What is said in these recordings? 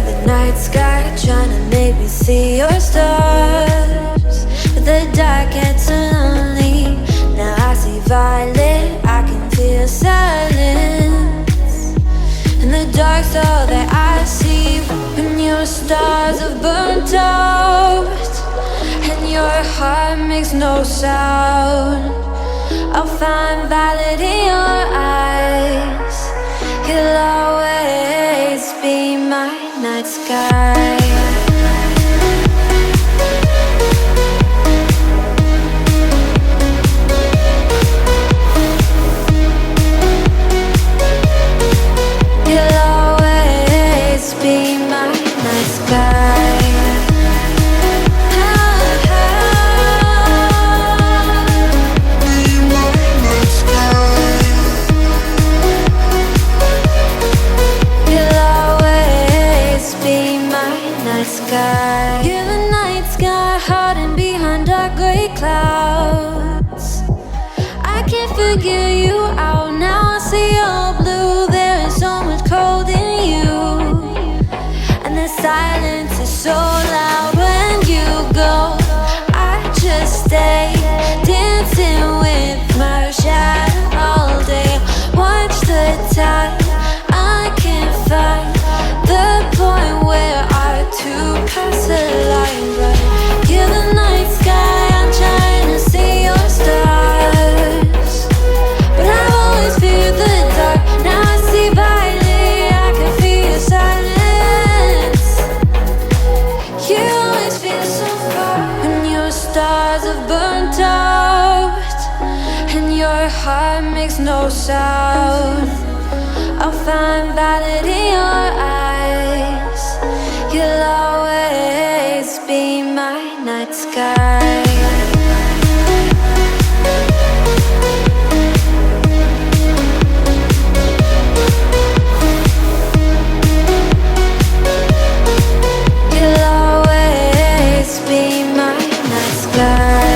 the night sky, trying to make me see your stars. But the dark gets so lonely. Now I see violet, I can feel silence. In the dark's all that I see. When your stars have burnt out and your heart makes no sound, I'll find violet in your eyes. You'll always be my night sky. You'll always be my night sky. You're the night sky, hiding behind dark gray clouds. I can't figure you out now. I see all blue. There is so much cold in you, and the silence is so loud when you go. I just stay dancing with my shadow all day. Watch the tide. I can't find the point where to pass the line, right? You're the night sky, I'm trying to see your stars, but I've always feared the dark. Now I see violet, I can feel your silence. You always feel so far. When your stars have burnt out and your heart makes no sound, I'll find violet in your eyes. You'll always be my night sky. You'll always be my night sky.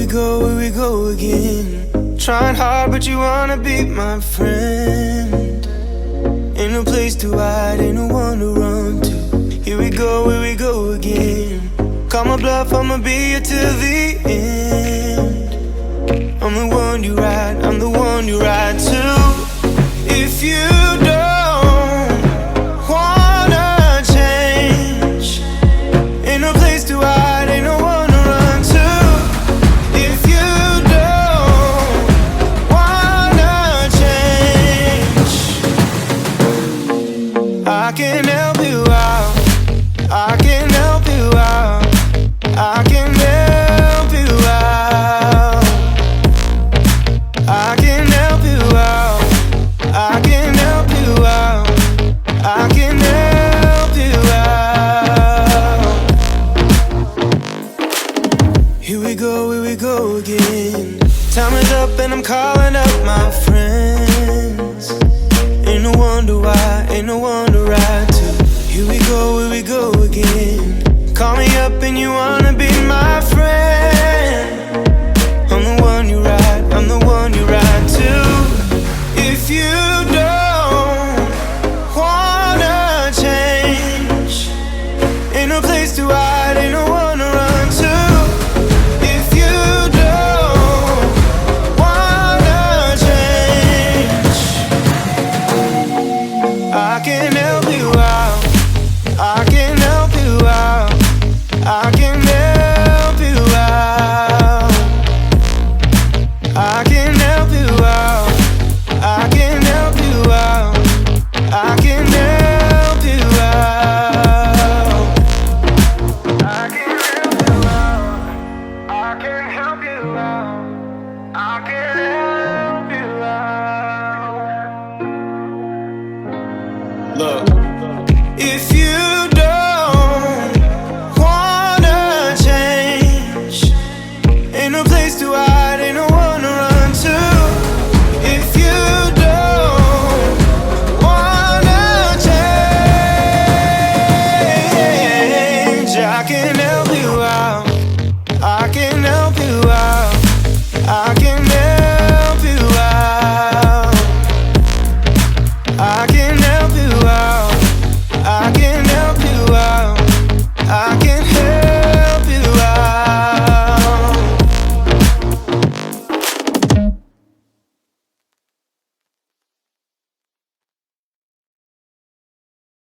here we go again. Trying hard, but you wanna be my friend. Ain't no place to hide, ain't no one to run to. Here we go again. Call my bluff, I'ma be here till the end. I'm the one you ride, I'm the one you ride to. If you don't wanna change, ain't no place to hide, ain't no one to run to. If you don't wanna change, I can help you out, I can help you out, I can help you out, I can help you out, I can help you out, I can help you out. Here we go again. Time is up and I'm calling up my friends. Ain't no wonder why, ain't no one to ride to. Here we go again. Call me up and you wanna be